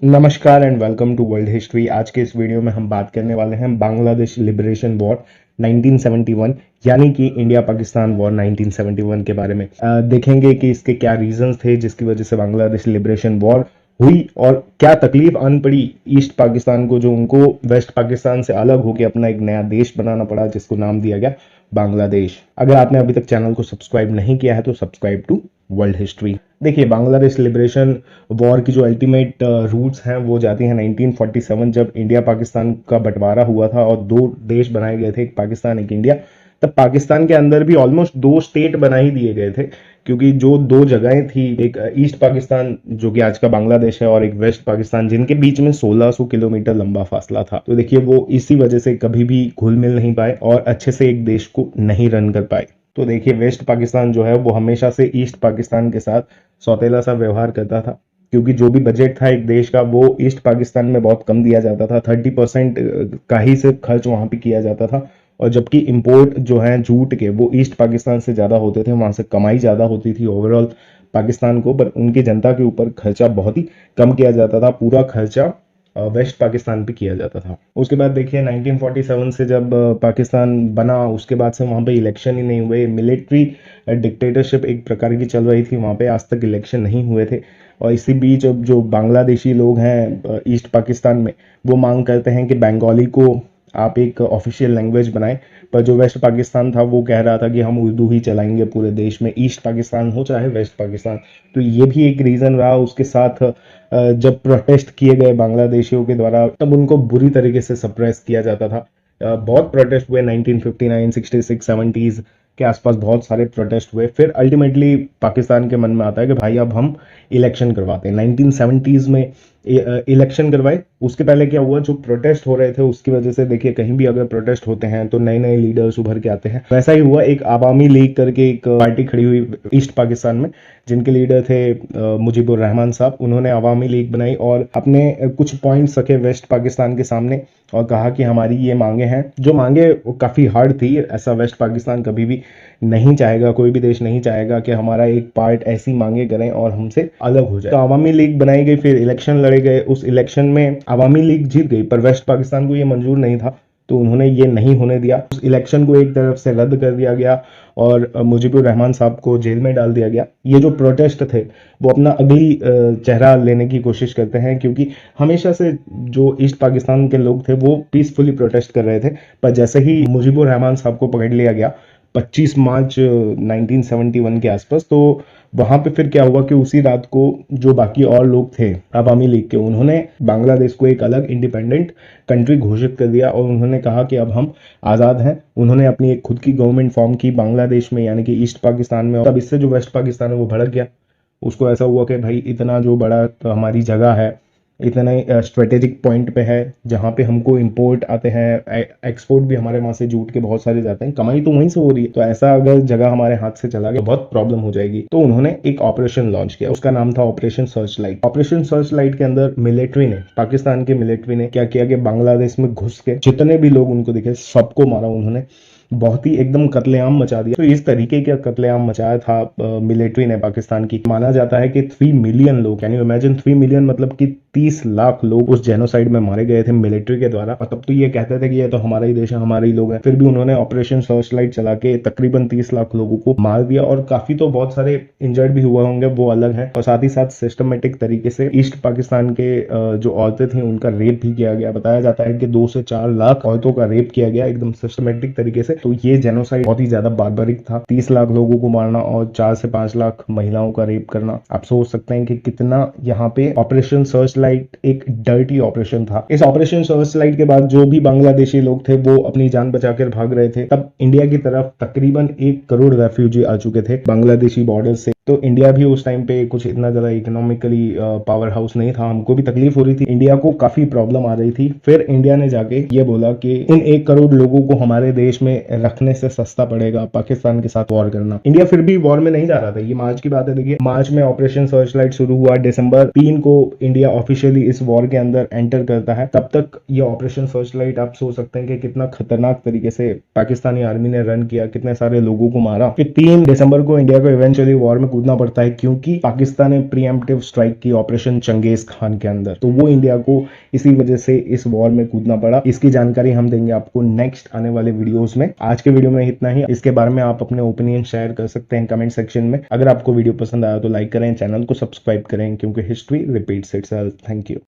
नमस्कार and welcome to world history. आज के इस वीडियो में हम बात करने वाले हैं बांग्लादेश लिबरेशन वॉर 1971 यानी कि इंडिया पाकिस्तान वॉर 1971 के बारे में। देखेंगे कि इसके क्या रीजंस थे जिसकी वजह से बांग्लादेश लिबरेशन वॉर हुई और क्या तकलीफ आन पड़ी ईस्ट पाकिस्तान को, जो उनको वेस्ट पाकिस्तान से अलग होकर अपना एक नया देश बनाना पड़ा जिसको नाम दिया गया बांग्लादेश। अगर आपने अभी तक चैनल को सब्सक्राइब नहीं किया है तो सब्सक्राइब टू वर्ल्ड हिस्ट्री। देखिए, बांग्लादेश लिबरेशन वॉर की जो अल्टीमेट रूट्स हैं वो जाती हैं 1947, जब इंडिया पाकिस्तान का बंटवारा हुआ था और दो देश बनाए गए थे, एक पाकिस्तान एक इंडिया। तब पाकिस्तान के अंदर भी ऑलमोस्ट दो स्टेट बना ही दिए गए थे, क्योंकि जो दो जगहें थी, एक ईस्ट पाकिस्तान जो कि आज का बांग्लादेश है और एक वेस्ट पाकिस्तान, जिनके बीच में 1600 किलोमीटर लंबा फासला था। तो देखिए, वो इसी वजह से कभी भी घुल मिल नहीं पाए और अच्छे से एक देश को नहीं रन कर पाए। तो देखिए, वेस्ट पाकिस्तान जो है वो हमेशा से ईस्ट पाकिस्तान के साथ सौतेला सा व्यवहार करता था, क्योंकि जो भी बजट था एक देश का वो ईस्ट पाकिस्तान में बहुत कम दिया जाता था। 30% का ही सिर्फ खर्च वहां पे किया जाता था, और जबकि इंपोर्ट जो है जूट के वो ईस्ट पाकिस्तान से ज़्यादा होते थे, वहां से कमाई ज़्यादा होती थी ओवरऑल पाकिस्तान को, पर उनकी जनता के ऊपर खर्चा बहुत ही कम किया जाता था। पूरा खर्चा वेस्ट पाकिस्तान पे किया जाता था। उसके बाद देखिए 1947 से जब पाकिस्तान बना, उसके बाद से वहाँ पे इलेक्शन ही नहीं हुए। मिलिट्री डिक्टेटरशिप एक प्रकार की चल रही थी वहाँ पे, आज तक इलेक्शन नहीं हुए थे। और इसी बीच अब जो बांग्लादेशी लोग हैं ईस्ट पाकिस्तान में, वो मांग करते हैं कि बंगाली को आप एक ऑफिशियल लैंग्वेज बनाएं, पर जो वेस्ट पाकिस्तान था वो कह रहा था कि हम उर्दू ही चलाएंगे पूरे देश में, ईस्ट पाकिस्तान हो चाहे वेस्ट पाकिस्तान। तो ये भी एक रीज़न रहा। उसके साथ जब प्रोटेस्ट किए गए बांग्लादेशियों के द्वारा, तब उनको बुरी तरीके से सप्रेस किया जाता था। बहुत प्रोटेस्ट हुए 1959, 66, 70s के आसपास बहुत सारे प्रोटेस्ट हुए। फिर अल्टीमेटली पाकिस्तान के मन में आता है कि भाई अब हम इलेक्शन करवाते हैं। 1970s में इलेक्शन करवाए। उसके पहले क्या हुआ, जो प्रोटेस्ट हो रहे थे उसकी वजह से, देखिए कहीं भी अगर प्रोटेस्ट होते हैं तो नए नए लीडर्स उभर के आते हैं। वैसा ही हुआ, एक आवामी लीग करके एक पार्टी खड़ी हुई ईस्ट पाकिस्तान में, जिनके लीडर थे मुजीबुर रहमान साहब। उन्होंने आवामी लीग बनाई और अपने कुछ पॉइंट्स रखे वेस्ट पाकिस्तान के सामने और कहा कि हमारी ये मांगे हैं। जो मांगे काफ़ी हार्ड थी, ऐसा वेस्ट पाकिस्तान कभी भी नहीं चाहेगा, कोई भी देश नहीं चाहेगा कि हमारा एक पार्ट ऐसी मांगे करें और हमसे अलग हो जाए। तो आवामी लीग बनाई गई, फिर इलेक्शन लड़े गए। उस इलेक्शन में आवामी लीग जीत गई, पर वेस्ट पाकिस्तान को ये मंजूर नहीं था, तो उन्होंने ये नहीं होने दिया। उस इलेक्शन को एक तरफ से रद्द कर दिया गया और मुजीबुर रहमान साहब को जेल में डाल दिया गया। ये जो प्रोटेस्ट थे वो अपना अगली चेहरा लेने की कोशिश करते हैं, क्योंकि हमेशा से जो ईस्ट पाकिस्तान के लोग थे वो पीसफुली प्रोटेस्ट कर रहे थे। पर जैसे ही मुजीबुर रहमान साहब को पकड़ लिया गया 25 मार्च 1971 के आसपास, तो वहां पे फिर क्या हुआ कि उसी रात को जो बाकी और लोग थे अवामी लीग के, उन्होंने बांग्लादेश को एक अलग इंडिपेंडेंट कंट्री घोषित कर दिया और उन्होंने कहा कि अब हम आज़ाद हैं। उन्होंने अपनी एक खुद की गवर्नमेंट फॉर्म की बांग्लादेश में, यानी कि ईस्ट पाकिस्तान में। तब इससे जो वेस्ट पाकिस्तान है वो भड़क गया। उसको ऐसा हुआ कि भाई इतना जो बड़ा तो हमारी जगह है, इतने स्ट्रेटेजिक पॉइंट पे है जहाँ पे हमको इंपोर्ट आते हैं, एक्सपोर्ट भी हमारे वहां से जूट के बहुत सारे जाते हैं, कमाई तो वहीं से हो रही है, तो ऐसा अगर जगह हमारे हाथ से चला गया बहुत प्रॉब्लम हो जाएगी। तो उन्होंने एक ऑपरेशन लॉन्च किया, उसका नाम था operation search light. Operation search light के अंदर मिलिट्री ने, पाकिस्तान के मिलिट्री ने क्या किया कि बांग्लादेश में घुस के जितने भी लोग उनको दिखे सबको मारा उन्होंने। बहुत ही एकदम कत्लेआम मचा दिया। तो इस तरीके का कत्लेआम मचाया था मिलिट्री ने पाकिस्तान की। माना जाता है कि 3 मिलियन लोग, कैन यू इमेजिन, 3 मिलियन मतलब कि 30 लाख लोग उस जेनोसाइड में मारे गए थे मिलिट्री के द्वारा। और तब तो ये कहते थे कि ये तो हमारा ही देश है, हमारे ही लोग हैं। फिर भी उन्होंने ऑपरेशन सर्च लाइट चला के तकरीबन 30 लाख लोगों को मार दिया, और काफी तो बहुत सारे इंजर्ड भी हुए होंगे, वो अलग है। और साथ ही साथ सिस्टमेटिक तरीके से ईस्ट पाकिस्तान के जो औरतें थी उनका रेप भी किया गया। बताया जाता है कि 2 से 4 लाख औरतों का रेप किया गया एकदम सिस्टमेटिक तरीके से। तो ये जेनोसाइड बहुत ही ज्यादा बार्बरिक था। 30 लाख लोगों को मारना और 4 से 5 लाख महिलाओं का रेप करना। आप सोच सकते हैं कि कितना यहाँ पे ऑपरेशन सर्च लाइट एक डर्टी ऑपरेशन था। इस ऑपरेशन सर्च लाइट के बाद जो भी बांग्लादेशी लोग थे वो अपनी जान बचाकर भाग रहे थे। तब इंडिया की तरफ तकरीबन 1 करोड़ रेफ्यूजी आ चुके थे बांग्लादेशी बॉर्डर से। तो इंडिया भी उस टाइम पे कुछ इतना ज्यादा इकोनॉमिकली पावर हाउस नहीं था, हमको भी तकलीफ हो रही थी, इंडिया को काफी प्रॉब्लम आ रही थी। फिर इंडिया ने जाके ये बोला कि इन 1 करोड़ लोगों को हमारे देश में रखने से सस्ता पड़ेगा पाकिस्तान के साथ वॉर करना। इंडिया फिर भी वॉर में नहीं जा रहा था। ये मार्च की बात है। देखिए, मार्च में ऑपरेशन सर्च लाइट शुरू हुआ, दिसंबर 3 को इंडिया ऑफिशियली इस वॉर के अंदर एंटर करता है। तब तक ये ऑपरेशन सर्च लाइट, आप सोच सकते हैं कि कितना खतरनाक तरीके से पाकिस्तानी आर्मी ने रन किया, कितने सारे लोगों को मारा। फिर 3 दिसंबर को इंडिया को इवेंचुअली वॉर में कूदना पड़ता है क्योंकि पाकिस्तान ने प्रीएम्प्टिव स्ट्राइक की ऑपरेशन चंगेज खान के अंदर, तो वो इंडिया को इसी वजह से इस वॉर में कूदना पड़ा। इसकी जानकारी हम देंगे आपको नेक्स्ट आने वाले वीडियोस में। आज के वीडियो में इतना ही। इसके बारे में आप अपने ओपिनियन शेयर कर सकते हैं कमेंट सेक्शन में। अगर आपको वीडियो पसंद आया तो लाइक करें, चैनल को सब्सक्राइब करें, क्योंकि history repeats itself. Thank you.